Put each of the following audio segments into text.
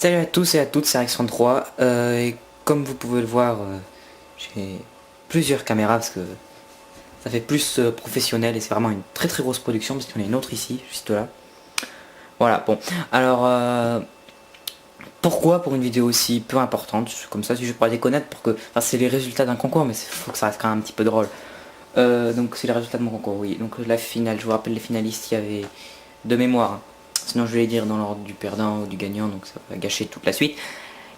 Salut à tous et à toutes, c'est Rex33 et comme vous pouvez le voir, j'ai plusieurs caméras parce que ça fait plus professionnel et c'est vraiment une très grosse production parce qu'il y en a une autre ici, juste là. Voilà, bon, alors pourquoi pour une vidéo aussi peu importante, comme ça si je pourrais déconnaître pour que... Enfin c'est les résultats d'un concours mais il faut que ça reste quand même un petit peu drôle. Donc c'est les résultats de mon concours, oui. Donc la finale, je vous rappelle les finalistes, il y avait de mémoire, hein. Sinon je vais les dire dans l'ordre du perdant ou du gagnant, donc ça va gâcher toute la suite.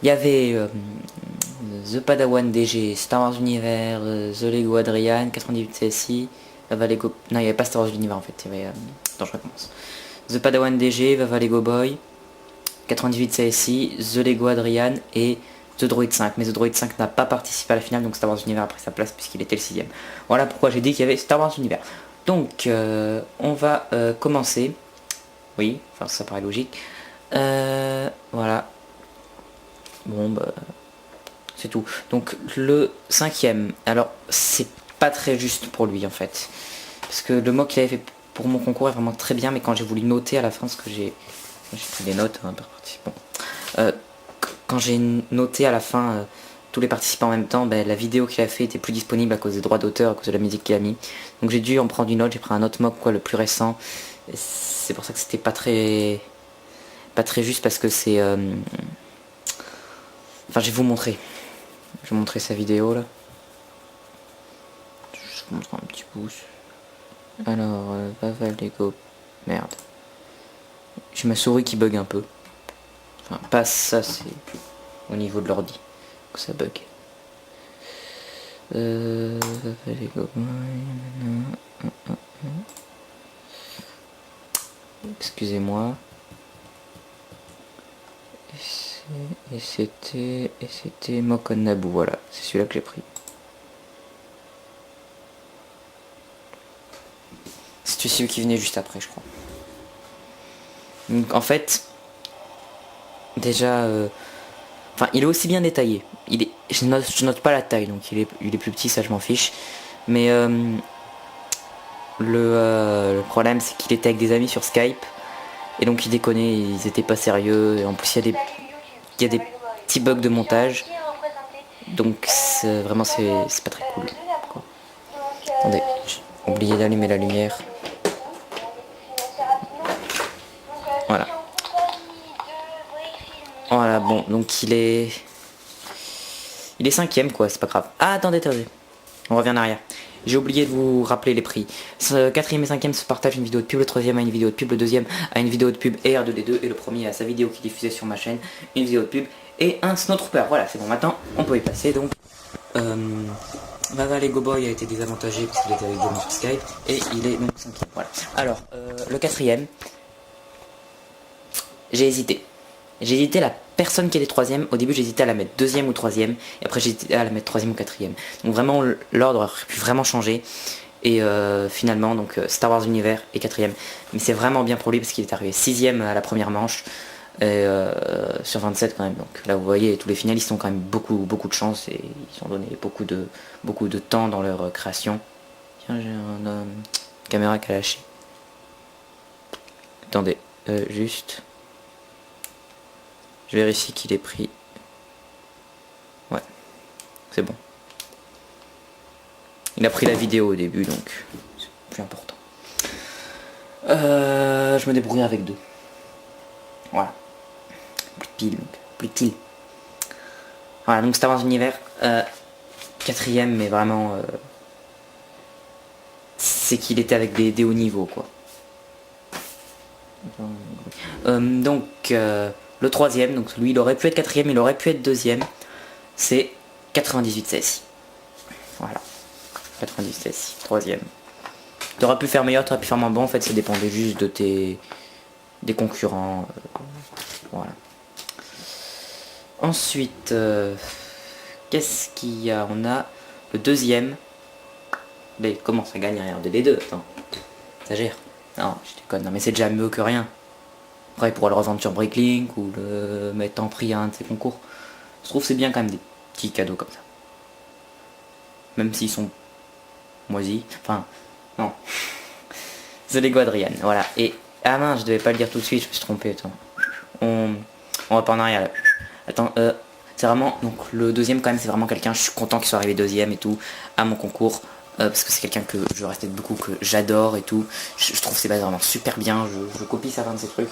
Il y avait The Padawan DG, Star Wars Univers, The Lego Adrian, 98 CSI, Vava Lego... Non, il n'y avait pas Star Wars Univers en fait, il y avait... Attends, je recommence. The Padawan DG, Vava Lego Boy, 98 CSI, The Lego Adrian et The Droid 5. Mais The Droid 5 n'a pas participé à la finale, donc Star Wars Univers a pris sa place puisqu'il était le 6ème. Voilà pourquoi j'ai dit qu'il y avait Star Wars Univers. Donc, on va commencer. Oui, enfin ça paraît logique. Voilà. Bon bah c'est tout. Donc le 5ème, alors c'est pas très juste pour lui en fait. Parce que le mot qu'il avait fait pour mon concours est vraiment très bien, mais quand j'ai voulu noter à la fin, ce que j'ai pris des notes hein, par participant. Quand j'ai noté à la fin tous les participants en même temps, ben, la vidéo qu'il a fait était plus disponible à cause des droits d'auteur, à cause de la musique qu'il a mis. Donc j'ai dû en prendre une autre, j'ai pris un autre mock quoi, le plus récent. C'est pour ça que c'était pas très juste parce que c'est... Enfin je vais vous montrer. Je vais montrer sa vidéo là. Je vous montre un petit pouce. Alors, Vava Lego. Merde. J'ai ma souris qui bug un peu. Enfin, pas ça, c'est au niveau de l'ordi que ça bug. Vava Lego. Excusez-moi. Et c'était Mokon Nabu, voilà, c'est celui-là que j'ai pris. C'était celui qui venait juste après, je crois. Donc en fait, déjà, enfin, il est aussi bien détaillé. Je note pas la taille, donc il est plus petit, ça je m'en fiche. Mais le problème, c'est qu'il était avec des amis sur Skype. Et donc ils déconnaient, ils étaient pas sérieux. Et en plus, il y a des petits bugs de montage. Donc vraiment, c'est pas très cool, quoi. Attendez, j'ai oublié d'allumer la lumière. Voilà. Voilà, bon, donc il est 5ème quoi, c'est pas grave. Ah, attendez, on revient en arrière. J'ai oublié de vous rappeler les prix. 4ème et 5ème se partagent une vidéo de pub, le 3ème a une vidéo de pub, le 2ème a une vidéo de pub et R2D2, et le premier a sa vidéo qui est diffusée sur ma chaîne, une vidéo de pub et un Snowtrooper. Voilà, c'est bon, maintenant on peut y passer. Donc, Vava Lego Boy a été désavantagé parce qu'il était avec des gens sur Skype, et il est donc 5ème. Voilà. Alors, le 4ème, j'ai hésité. J'ai hésité la personne qui était 3ème. Au début j'hésitais à la mettre 2ème ou 3ème. Et après j'hésitais à la mettre 3ème ou 4ème. Donc vraiment l'ordre aurait pu vraiment changer. Et finalement donc Star Wars Univers est 4ème. Mais c'est vraiment bien pour lui parce qu'il est arrivé 6ème à la première manche. Et, sur 27 quand même. Donc là vous voyez tous les finalistes ont quand même beaucoup de chance. Et ils ont donné beaucoup de temps dans leur création. Tiens, j'ai une caméra qui a lâché. Attendez, juste... Je vérifie qu'il est pris. Ouais, c'est bon. Il a pris la vidéo au début, donc c'est plus important. Je me débrouille avec 2. Voilà. Plus de piles, donc. Plus de piles. Voilà, donc Star Wars Univers. 4ème, mais vraiment... c'est qu'il était avec des hauts niveaux, quoi. Donc... le 3ème, donc lui il aurait pu être 4ème, il aurait pu être 2ème, c'est 98 CSI. Voilà, 98 CSI, 3ème. T'aurais pu faire meilleur, t'aurais pu faire moins bon, en fait ça dépendait juste de des concurrents. Voilà. Ensuite, qu'est-ce qu'il y a? On a le 2ème. Comment ça gagne rien de les deux? Attends, ça gère. Non, je déconne, non mais c'est déjà mieux que rien. Après, il pourra le revendre sur Bricklink ou le mettre en prix à un de ses concours. Je trouve que c'est bien quand même des petits cadeaux comme ça. Même s'ils sont moisis. Enfin, non. The Lego Adrian, voilà. Et, ah mince, je devais pas le dire tout de suite, je me suis trompé. Attends. On repart en arrière là. Attends, c'est vraiment, donc le deuxième quand même c'est vraiment quelqu'un, je suis content qu'il soit arrivé deuxième et tout, à mon concours. Parce que c'est quelqu'un que je respecte beaucoup, que j'adore et tout. Je trouve ses bases vraiment super bien. Je copie certains de ses trucs,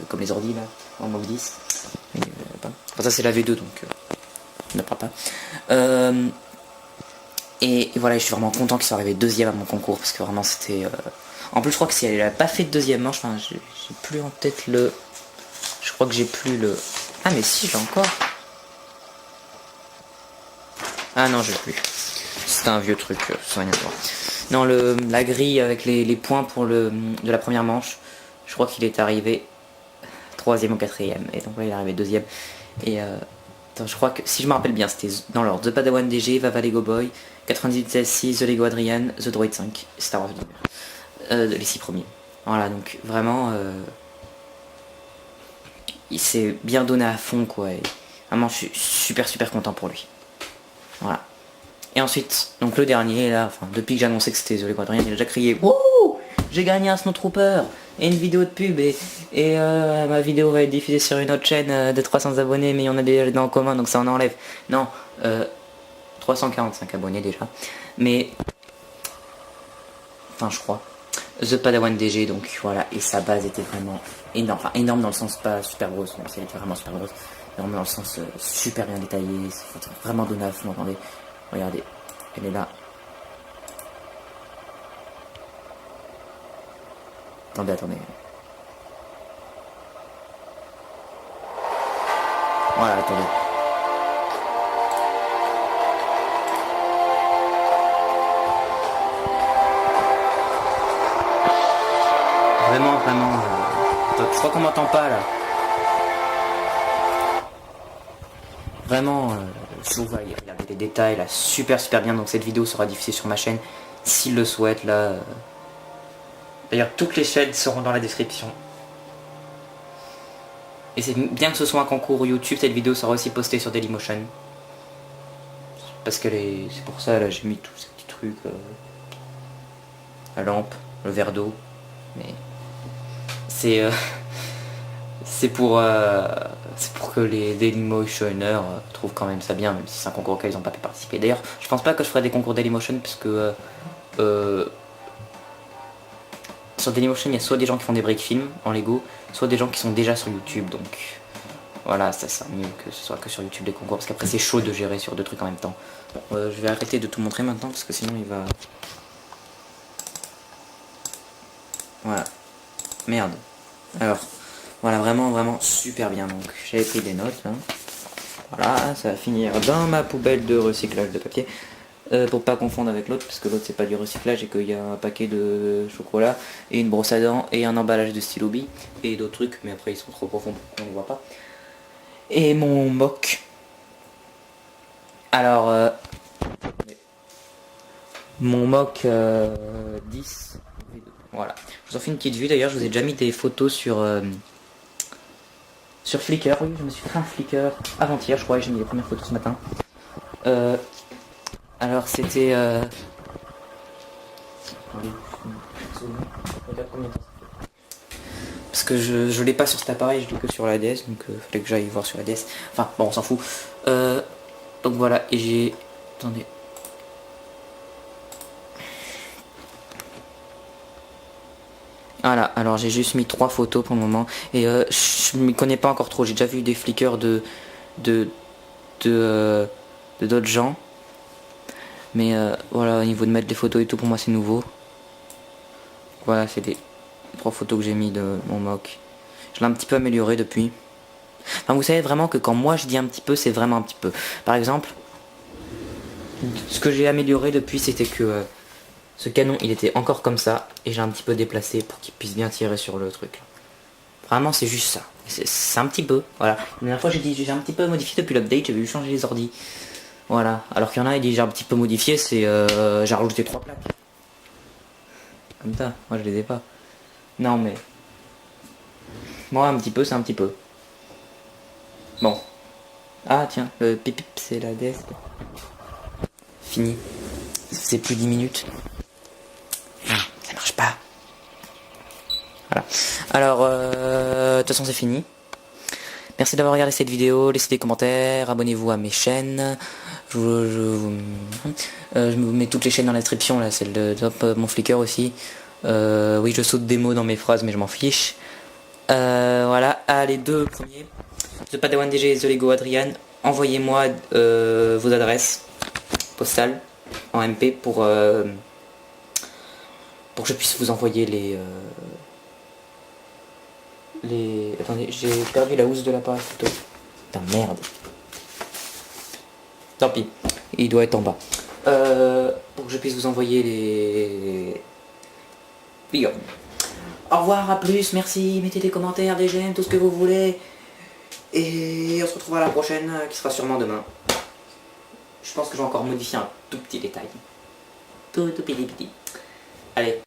comme les ordi là, en Mob 10. Mais, enfin, ça c'est la V2 donc ne parle pas. Et voilà, je suis vraiment content qu'il soit arrivé deuxième à mon concours parce que vraiment c'était. En plus, je crois que si elle n'a pas fait de deuxième manche, enfin, j'ai plus en tête le. Je crois que j'ai plus le. Ah, mais si, j'ai encore. Ah non, j'ai plus. C'était un vieux truc, sans rien voir. Non, la grille avec les points pour de la première manche, je crois qu'il est arrivé troisième ou quatrième. Et donc là, il est arrivé deuxième. Et attends, je crois que si je me rappelle bien, c'était dans l'ordre The Padawan DG, Vava Lego Boy, 98 The Lego Adrian, The Droid 5, Star of Universe. Les 6 premiers. Voilà, donc vraiment, il s'est bien donné à fond, quoi. Et vraiment, je suis super content pour lui. Voilà. Et ensuite, donc le dernier, là, enfin, depuis que j'ai annoncé que c'était The Lego Adrian, il a déjà crié wouh, j'ai gagné un Snowtrooper et une vidéo de pub et ma vidéo va être diffusée sur une autre chaîne de 300 abonnés, mais on a déjà les dents en commun, donc ça en enlève. Non, 345 abonnés déjà. Mais, enfin, je crois. The Padawan DG, donc voilà, et sa base était vraiment énorme. Enfin, énorme dans le sens pas super grosse, même si elle était vraiment super grosse. Vraiment dans le sens super bien détaillé, c'est vraiment donné à fond, attendez. Regardez, elle est là. Attendez. Voilà, attendez. Vraiment. Je crois qu'on m'entend pas là. Vraiment, je vous vois, regardez les détails là, super bien. Donc cette vidéo sera diffusée sur ma chaîne s'il le souhaite là. D'ailleurs, toutes les chaînes seront dans la description. Et c'est bien que ce soit un concours YouTube, cette vidéo sera aussi postée sur Dailymotion. Parce que c'est pour ça là, j'ai mis tous ces petits trucs. La lampe, le verre d'eau. Mais c'est pour que les Dailymotioners trouvent quand même ça bien, même si c'est un concours auquel ils n'ont pas pu participer. D'ailleurs, je pense pas que je ferai des concours Dailymotion parce que sur Dailymotion, il y a soit des gens qui font des break films en Lego, soit des gens qui sont déjà sur YouTube. Donc voilà, ça sert mieux que ce soit que sur YouTube des concours parce qu'après c'est chaud de gérer sur deux trucs en même temps. Bon, je vais arrêter de tout montrer maintenant parce que sinon il va. Voilà. Merde. Alors, voilà, vraiment super bien. Donc, j'avais pris des notes. Là. Voilà, ça va finir dans ma poubelle de recyclage de papier. Pour pas confondre avec l'autre, parce que l'autre c'est pas du recyclage et qu'il y a un paquet de chocolat et une brosse à dents et un emballage de stylo bi et d'autres trucs, mais après ils sont trop profonds pour qu'on ne voit pas. Et mon mock. Alors, mon mock 10. Voilà. Je vous en fais une petite vue d'ailleurs, je vous ai déjà mis des photos sur Flickr. Oui, je me suis fait un Flickr avant-hier, je crois, et j'ai mis les premières photos ce matin. Alors c'était parce que je l'ai pas sur cet appareil, je l'ai que sur la DS, donc fallait que j'aille voir sur la DS. Enfin bon, on s'en fout. Donc voilà, et j'ai. Attendez. Voilà, alors j'ai juste mis 3 photos pour le moment. Et je m'y connais pas encore trop, j'ai déjà vu des Flickr de d'autres gens. Mais voilà, au niveau de mettre des photos et tout, pour moi c'est nouveau. Voilà, c'est des 3 photos que j'ai mis de mon mock. Je l'ai un petit peu amélioré depuis. Enfin, vous savez vraiment que quand moi je dis un petit peu, c'est vraiment un petit peu. Par exemple, ce que j'ai amélioré depuis, c'était que ce canon, il était encore comme ça. Et j'ai un petit peu déplacé pour qu'il puisse bien tirer sur le truc. Vraiment, c'est juste ça. C'est un petit peu. Voilà. La dernière fois, j'ai un petit peu modifié depuis l'update. J'avais dû changer les ordis. Voilà. Alors qu'il y en a, il dit j'ai un petit peu modifié. C'est j'ai rajouté 3 plaques. Comme ça. Moi, je les ai pas. Non, mais moi, un petit peu, c'est un petit peu. Bon. Ah, tiens, le pip pip, c'est la DS. Fini. C'est plus 10 minutes. Non, ça marche pas. Voilà. Alors, de toute façon, c'est fini. Merci. Merci d'avoir regardé cette vidéo, laissez des commentaires, abonnez-vous à mes chaînes. Je vous mets toutes les chaînes dans la description, là, celle de mon Flickr aussi. Oui, je saute des mots dans mes phrases, mais je m'en fiche. Voilà, les deux premiers. The Padawan DG et The Lego Adrian, envoyez-moi vos adresses postales en MP pour que je puisse vous envoyer les... Attendez, j'ai perdu la housse de l'appareil photo. Putain, merde. Tant pis, il doit être en bas. Pour que je puisse vous envoyer les... Big up. Au revoir, à plus, merci, mettez des commentaires, des j'aime, tout ce que vous voulez. Et on se retrouvera à la prochaine, qui sera sûrement demain. Je pense que je vais encore modifier un tout petit détail. Tout petit. Allez.